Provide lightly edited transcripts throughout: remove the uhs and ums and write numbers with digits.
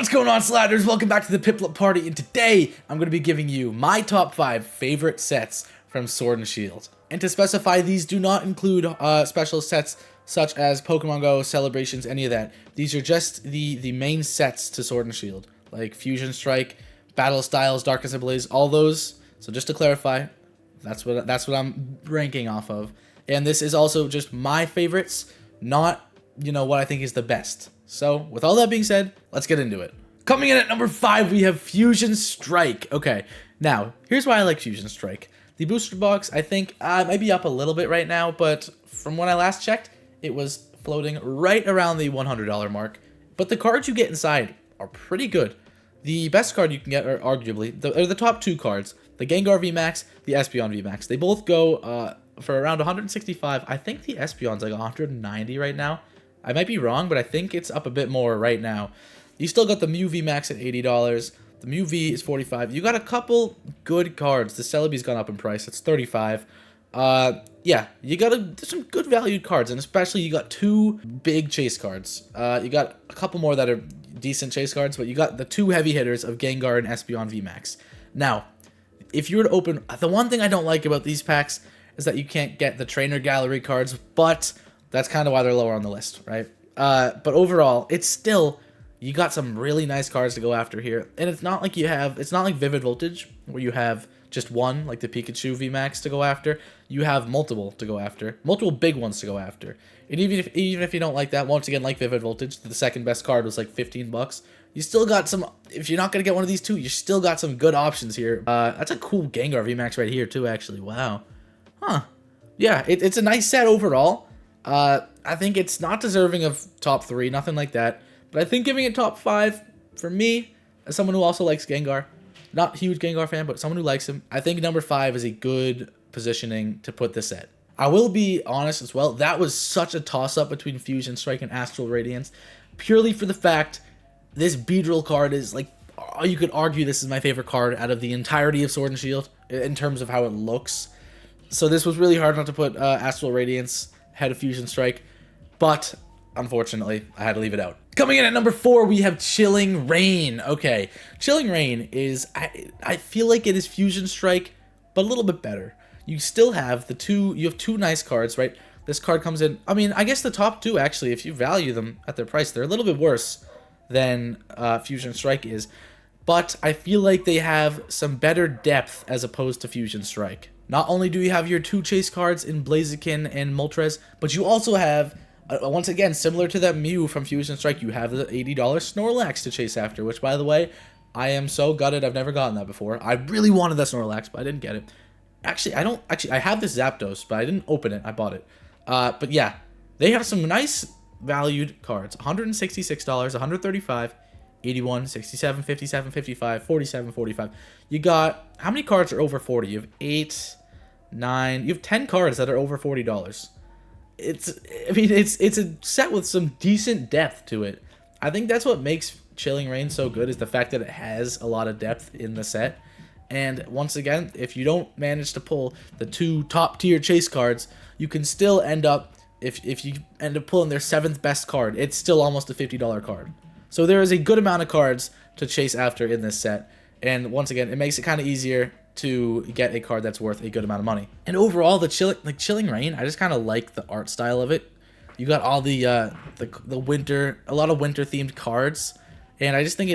What's going on, Slatters? Welcome back to the Piplup Party, and today I'm going to be giving you my top 5 favorite sets from Sword and Shield. And to specify, these do not include special sets such as Pokemon Go, Celebrations, any of that. These are just the main sets to Sword and Shield, like Fusion Strike, Battle Styles, Darkness Ablaze, all those. So just to clarify, that's what I'm ranking off of. And this is also just my favorites, not, what I think is the best. So, with all that being said, let's get into it. Coming in at number 5, we have Fusion Strike. Okay, now, here's why I like Fusion Strike. The booster box, I think, might be up a little bit right now, but from when I last checked, it was floating right around the $100 mark. But the cards you get inside are pretty good. The best card you can get are arguably the top 2 cards, the Gengar VMAX, the Espeon VMAX. They both go for around 165. I think the Espeon's like 190 right now. I might be wrong, but I think it's up a bit more right now. You still got the Mew VMAX at $80. The Mew V is $45. You got a couple good cards. The Celebi's gone up in price. It's $35. Yeah, you got some good valued cards, and especially you got 2 big chase cards. You got a couple more that are decent chase cards, but you got the 2 heavy hitters of Gengar and Espeon VMAX. Now, if you were to open... The one thing I don't like about these packs is that you can't get the Trainer Gallery cards, but... that's kind of why they're lower on the list, right? But overall, it's still, you got some really nice cards to go after here. And it's not like it's not like Vivid Voltage, where you have just one, like the Pikachu VMAX to go after. You have multiple to go after, multiple big ones to go after. And even if you don't like that, once again, like Vivid Voltage, the second best card was like 15 bucks. You still got some, if you're not going to get one of these 2, you still got some good options here. That's a cool Gengar VMAX right here too, actually. Wow. Huh. Yeah, it's a nice set overall. I think it's not deserving of top 3, nothing like that. But I think giving it top 5, for me, as someone who also likes Gengar, not a huge Gengar fan, but someone who likes him, I think number 5 is a good positioning to put this set. I will be honest as well, that was such a toss-up between Fusion Strike and Astral Radiance, purely for the fact this Beedrill card is, like, you could argue this is my favorite card out of the entirety of Sword and Shield, in terms of how it looks. So this was really hard not to put Astral Radiance ahead of Fusion Strike, but unfortunately, I had to leave it out. Coming in at number 4, we have Chilling Reign. Okay, Chilling Reign is, I feel like it is Fusion Strike, but a little bit better. You still have you have 2 nice cards, right? This card comes in, I mean, I guess the top 2, actually, if you value them at their price, they're a little bit worse than Fusion Strike is, but I feel like they have some better depth as opposed to Fusion Strike. Not only do you have your 2 chase cards in Blaziken and Moltres, but you also have, once again, similar to that Mew from Fusion Strike, you have the $80 Snorlax to chase after, which, by the way, I am so gutted I've never gotten that before. I really wanted that Snorlax, but I didn't get it. Actually, I have this Zapdos, but I didn't open it. I bought it. But yeah, they have some nice valued cards. $166, $135, 81, 67, 57, 55, 47, 45. You got, how many cards are over 40? You have 8... 9, you have 10 cards that are over $40. It's a set with some decent depth to it. I think that's what makes Chilling Reign so good, is the fact that it has a lot of depth in the set. And once again, if you don't manage to pull the 2 top tier chase cards, you can still end up, if you end up pulling their 7th best card, it's still almost a $50 card. So there is a good amount of cards to chase after in this set. And once again, it makes it kind of easier to get a card that's worth a good amount of money. And overall, the Chilling Reign, I just kind of like the art style of it. You got all the winter, a lot of winter themed cards, and I just think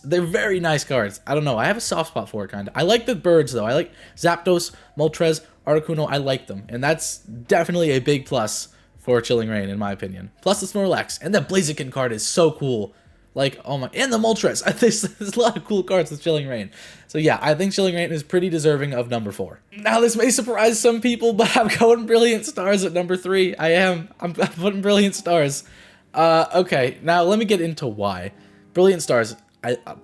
they're very nice cards. I don't know, I have a soft spot for it, kind of. I like the birds though. I like Zapdos, Moltres, Articuno. I like them, and that's definitely a big plus for Chilling Reign in my opinion. Plus the Snorlax, and that Blaziken card is so cool. Like, oh my, and the Moltres. There's a lot of cool cards with Chilling Reign. So yeah, I think Chilling Reign is pretty deserving of number 4. Now this may surprise some people, but I'm going Brilliant Stars at number 3. I'm putting Brilliant Stars. Okay, now let me get into why. Brilliant Stars,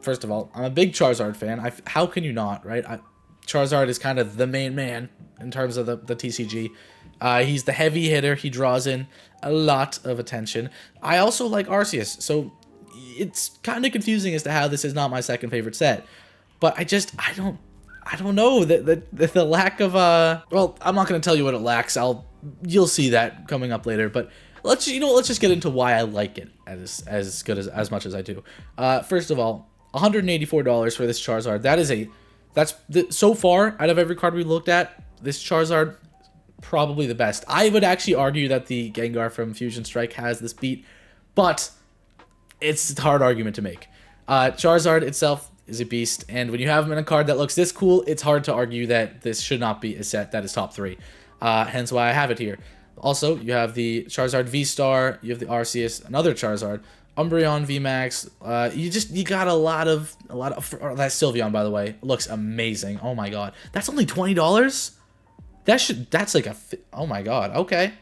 first of all, I'm a big Charizard fan. How can you not, right? Charizard is kind of the main man in terms of the TCG. He's the heavy hitter. He draws in a lot of attention. I also like Arceus, so it's kind of confusing as to how this is not my second favorite set, but I don't know, the lack of well, I'm not going to tell you what it lacks. You'll see that coming up later, but let's just get into why I like it as good as much as I do. First of all, $184 for this Charizard. So far out of every card we looked at, this Charizard probably the best. I would actually argue that the Gengar from Fusion Strike has this beat, but it's a hard argument to make. Charizard itself is a beast, and when you have him in a card that looks this cool, it's hard to argue that this should not be a set that is top 3. Hence why I have it here. Also, you have the Charizard V-Star, you have the Arceus, another Charizard, Umbreon VMAX. You got a lot of that Sylveon, by the way, looks amazing. Oh my god, that's only $20. That's like oh my god. Okay.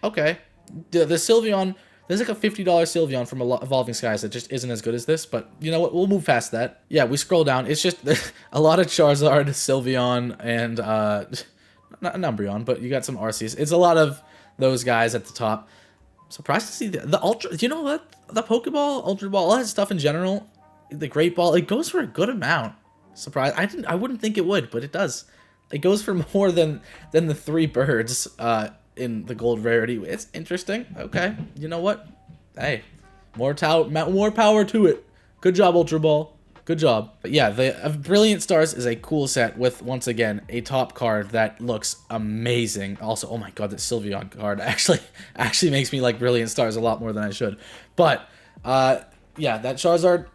The Sylveon, there's like a $50 Sylveon from Evolving Skies that just isn't as good as this, but you know what? We'll move past that. Yeah, we scroll down. It's just a lot of Charizard, Sylveon, and not an Umbreon, but you got some Arceus. It's a lot of those guys at the top. Surprised to see the Ultra. Do you know what? The Pokeball, Ultra Ball, all that stuff in general, the Great Ball, it goes for a good amount. Surprised. I wouldn't think it would, but it does. It goes for more than the 3 birds in the gold rarity. It's interesting. Okay, you know what? Hey, more power to it. Good job, Ultra Ball. Good job. But yeah, the Brilliant Stars is a cool set with, once again, a top card that looks amazing. Also, oh my god, that Sylveon card actually makes me like Brilliant Stars a lot more than I should. But yeah, that Charizard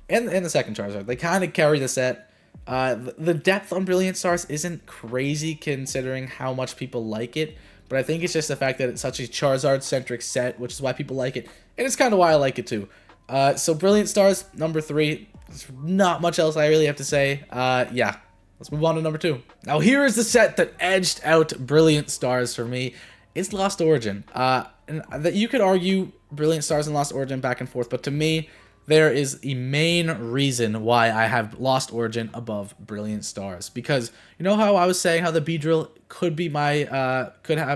and the second Charizard, they kind of carry the set. The depth on Brilliant Stars isn't crazy considering how much people like it, but I think it's just the fact that it's such a Charizard-centric set, which is why people like it, and it's kind of why I like it too. So Brilliant Stars, number 3. There's not much else I really have to say. Yeah, let's move on to number 2. Now here is the set that edged out Brilliant Stars for me. It's Lost Origin. And that you could argue Brilliant Stars and Lost Origin back and forth, but to me, there is a main reason why I have Lost Origin above Brilliant Stars. Because you know how I was saying how the Beedrill could be my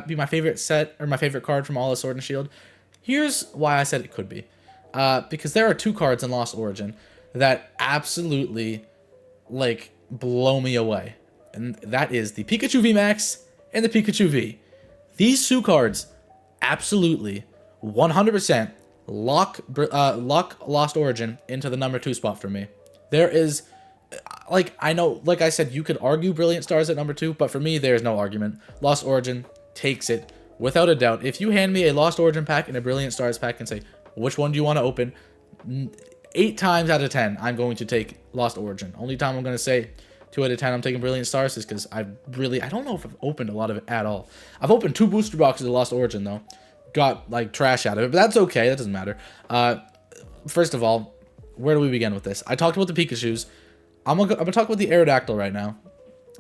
be my favorite set or my favorite card from all of Sword and Shield. Here's why I said it could be. Because there are 2 cards in Lost Origin that absolutely like blow me away, and that is the Pikachu VMAX and the Pikachu V. These 2 cards absolutely 100% lock Lost Origin into the number 2 spot for me. There is, like, I know, like I said, you could argue Brilliant Stars at number 2, but for me there is no argument. Lost Origin takes it without a doubt. If you hand me a Lost Origin pack and a Brilliant Stars pack and say, which one do you want to open? 8 times out of 10, I'm going to take Lost Origin. Only time I'm going to say 2 out of 10 I'm taking Brilliant Stars is because I don't know if I've opened a lot of it at all. I've opened 2 booster boxes of Lost Origin, though. Got, like, trash out of it, but that's okay. That doesn't matter. First of all, where do we begin with this? I talked about the Pikachus. I'm gonna talk about the Aerodactyl right now,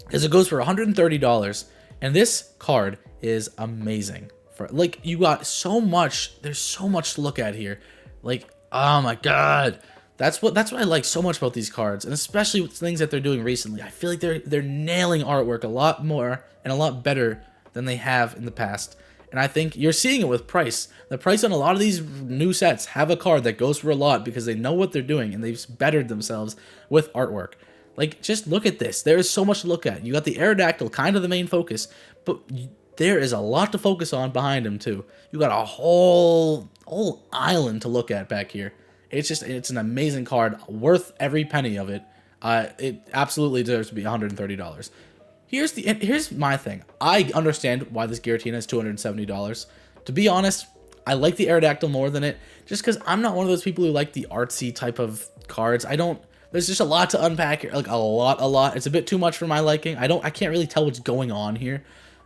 because it goes for $130, and this card is amazing. Like, you got so much. There's so much to look at here. Like, oh my god, that's what I like so much about these cards, and especially with things that they're doing recently. I feel like they're nailing artwork a lot more and a lot better than they have in the past. And I think you're seeing it with price. The price on a lot of these new sets have a card that goes for a lot because they know what they're doing and they've bettered themselves with artwork. Like, just look at this. There is so much to look at. You got the Aerodactyl, kind of the main focus, but there is a lot to focus on behind him too. You got a whole island to look at back here. It's an amazing card, worth every penny of it. It absolutely deserves to be $130. Here's my thing. I understand why this Giratina is $270. To be honest, I like the Aerodactyl more than it, just because I'm not one of those people who like the artsy type of cards. There's just a lot to unpack here, like a lot. It's a bit too much for my liking. I can't really tell what's going on here.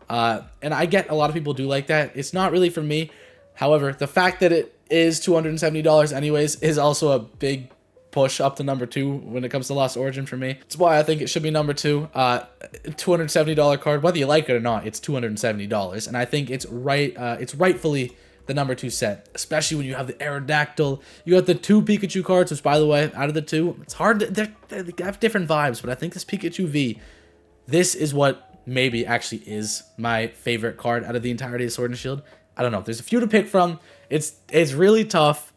And I get a lot of people do like that. It's not really for me. However, the fact that it is $270 anyways is also a big push up to number 2 when it comes to Lost Origin for me. That's why I think it should be number 2. $270 card, whether you like it or not, it's $270, and I think it's rightfully the number 2 set, especially when you have the Aerodactyl. You got the 2 Pikachu cards, which, by the way, out of the 2, it's hard to, they have different vibes, but I think this Pikachu V, this is what maybe actually is my favorite card out of the entirety of Sword and Shield. I don't know. There's a few to pick from. It's really tough,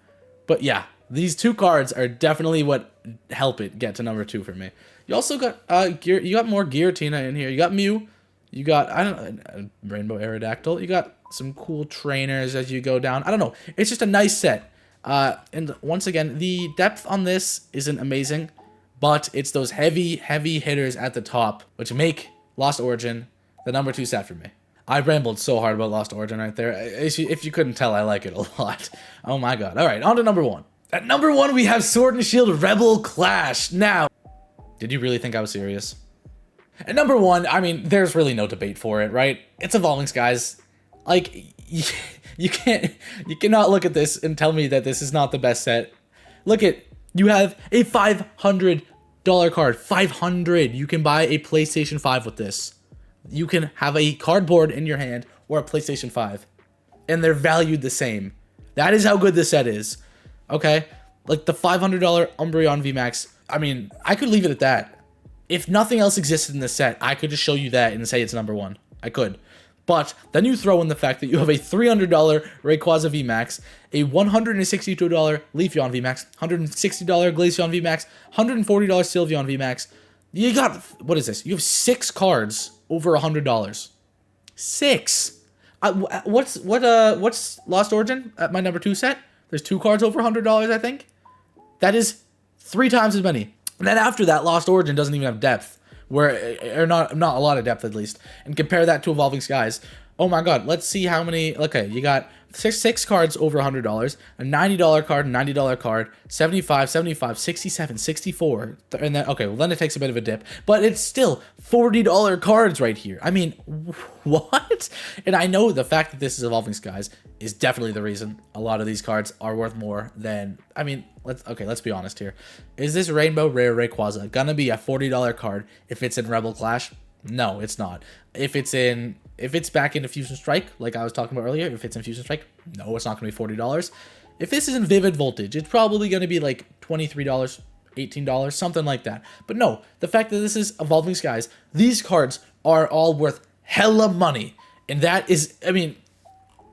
but yeah, these 2 cards are definitely what help it get to number 2 for me. You also got you got more Giratina in here. You got Mew, You got, I don't know, Rainbow Aerodactyl. You got some cool trainers as you go down. I don't know. It's just a nice set. And once again, the depth on this isn't amazing, but it's those heavy, heavy hitters at the top, which make Lost Origin the number 2 set for me. I rambled so hard about Lost Origin right there. If you couldn't tell, I like it a lot. Oh my god. All right, on to number 1. At number 1, we have Sword and Shield Rebel Clash. Now, did you really think I was serious? At number 1, I mean, there's really no debate for it, right? It's Evolving Skies. Like, you cannot look at this and tell me that this is not the best set. Look at, you have a $500 card. 500. You can buy a PlayStation 5 with this. You can have a cardboard in your hand or a PlayStation 5. And they're valued the same. That is how good this set is. Okay? Like the $500 Umbreon VMAX. I mean, I could leave it at that. If nothing else existed in this set, I could just show you that and say it's number 1. I could. But then you throw in the fact that you have a $300 Rayquaza VMAX, a $162 Leafeon VMAX, $160 Glaceon VMAX, $140 Sylveon VMAX. You got, what is this? You have 6 cards over $100. 6. What's Lost Origin at my number 2 set? There's 2 cards over $100, I think. That is 3 times as many. And then after that, Lost Origin doesn't even have depth. Or not a lot of depth at least. And compare that to Evolving Skies. Oh my god, let's see how many. Okay, you got six cards over $100, a $90 card, $90 card, 75, 75, 67, 64. And then, okay, well then it takes a bit of a dip. But it's still $40 cards right here. I mean, what? And I know the fact that this is Evolving Skies is definitely the reason a lot of these cards are worth more than, I mean, let's be honest here. Is this Rainbow Rare Rayquaza gonna be a $40 card if it's in Rebel Clash? No, it's not. If it's back into Fusion Strike, like I was talking about earlier, if it's in Fusion Strike, no, it's not gonna be $40. If this is in Vivid Voltage, it's probably gonna be like $23, $18, something like that. But no, the fact that this is Evolving Skies, these cards are all worth hella money. And that is, I mean,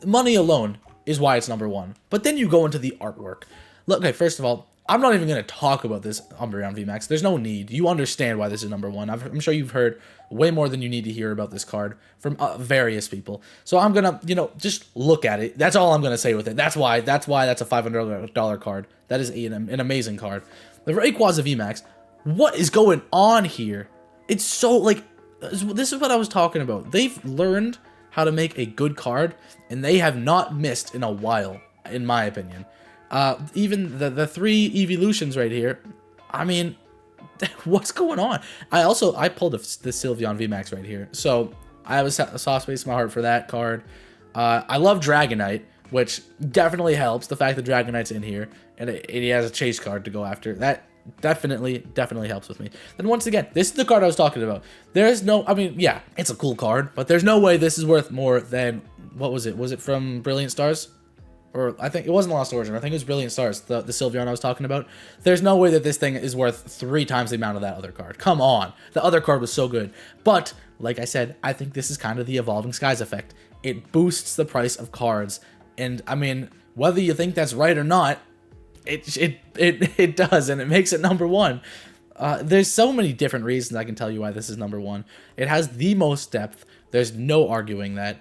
money alone is why it's number 1. But then you go into the artwork. Look, okay, first of all, I'm not even going to talk about this Umbreon VMAX. There's no need. You understand why this is number 1. I'm sure you've heard way more than you need to hear about this card from various people. So I'm going to, just look at it. That's all I'm going to say with it. That's why that's a $500 card. That is an amazing card. The Rayquaza VMAX, what is going on here? It's so, like, this is what I was talking about. They've learned how to make a good card, and they have not missed in a while, in my opinion. Even the 3 evolutions right here, I mean, what's going on? I pulled the Sylveon VMAX right here, so I have a soft space in my heart for that card. I love Dragonite, which definitely helps, the fact that Dragonite's in here, and he has a chase card to go after. That definitely helps with me. Then once again, this is the card I was talking about. There's no, I mean, yeah, it's a cool card, but there's no way this is worth more than, what was it? Was it from Brilliant Stars? Or I think it wasn't Lost Origin. I think it was Brilliant Stars, the Sylveon I was talking about. There's no way that this thing is worth 3 times the amount of that other card. Come on. The other card was so good. But, like I said, I think this is kind of the Evolving Skies effect. It boosts the price of cards. And, I mean, whether you think that's right or not, it does, and it makes it number 1. There's so many different reasons I can tell you why this is number 1. It has the most depth. There's no arguing that.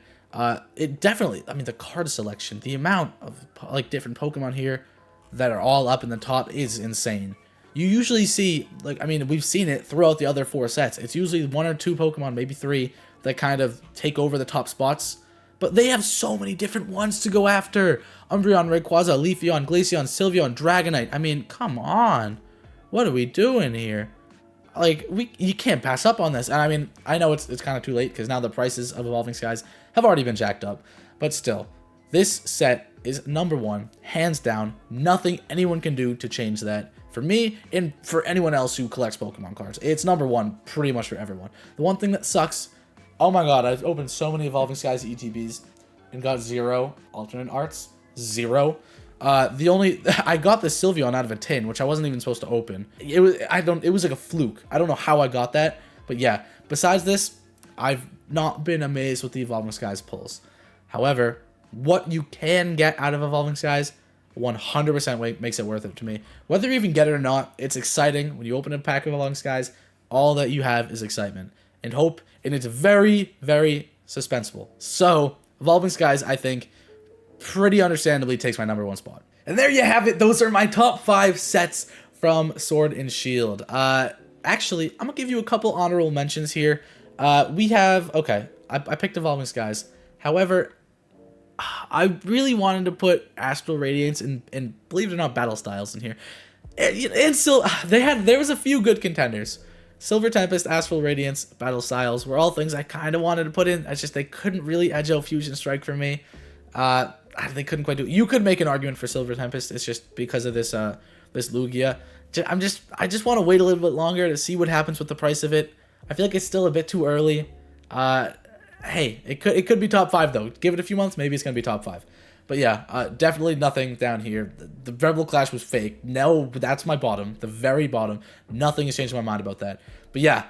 It definitely, I mean, the card selection, the amount of, like, different Pokemon here that are all up in the top is insane. You usually see, like, I mean, we've seen it throughout the other 4 sets. It's usually 1 or 2 Pokemon, maybe 3, that kind of take over the top spots. But they have so many different ones to go after. Umbreon, Rayquaza, Leafeon, Glaceon, Sylveon, Dragonite. I mean, come on. What are we doing here? Like, you can't pass up on this. And I mean, I know it's kind of too late because now the prices of Evolving Skies have already been jacked up. But still, this set is number 1, hands down. Nothing anyone can do to change that. For me, and for anyone else who collects Pokemon cards. It's number 1 pretty much for everyone. The one thing that sucks, oh my god, I've opened so many Evolving Skies ETBs and got 0 alternate arts. 0. I got the Sylveon out of a tin, which I wasn't even supposed to open. It was like a fluke. I don't know how I got that, but yeah. Besides this, I've not been amazed with the Evolving Skies pulls. However, what you can get out of Evolving Skies 100% makes it worth it to me. Whether you even get it or not, it's exciting. When you open a pack of Evolving Skies, all that you have is excitement. and hope, and it's very, very suspenseful. So, Evolving Skies, I think, pretty understandably takes my #1 spot. And there you have it. Those are my top 5 sets from Sword and Shield. Actually, I'm gonna give you a couple honorable mentions here. We have, okay, I picked Evolving Skies. However, I really wanted to put Astral Radiance and believe it or not, Battle Styles in here. And still, there was a few good contenders. Silver Tempest, Astral Radiance, Battle Styles were all things I kind of wanted to put in. It's just they couldn't really edge out Fusion Strike for me. They couldn't quite do it. You could make an argument for Silver Tempest. It's just because of this this Lugia. I just want to wait a little bit longer to see what happens with the price of it. I feel like it's still a bit too early. Hey, it could be top 5 though. Give it a few months, maybe it's gonna be top 5. But yeah, definitely nothing down here. The Rebel Clash was fake. No, that's my bottom, the very bottom. Nothing has changed my mind about that. But yeah,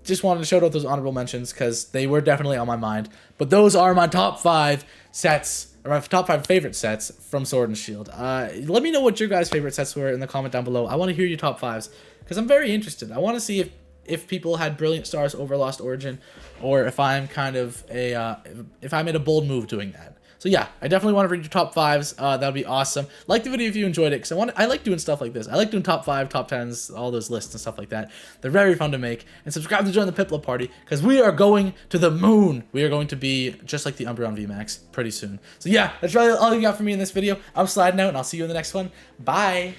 just wanted to shout out those honorable mentions because they were definitely on my mind. But those are my top 5 sets, or my top 5 favorite sets from Sword and Shield. Let me know what your guys' favorite sets were in the comment down below. I want to hear your top 5s because I'm very interested. I want to see if people had Brilliant Stars over Lost Origin, or if I'm kind of if I made a bold move doing that. So yeah, I definitely want to read your top 5s. That would be awesome. Like the video if you enjoyed it, because I like doing stuff like this. I like doing top 5, top 10s, all those lists and stuff like that. They're very fun to make. And subscribe to join the Piplup party, because we are going to the moon. We are going to be just like the Umbreon VMAX pretty soon. So yeah, that's really all you got for me in this video. I'm sliding out, and I'll see you in the next one. Bye!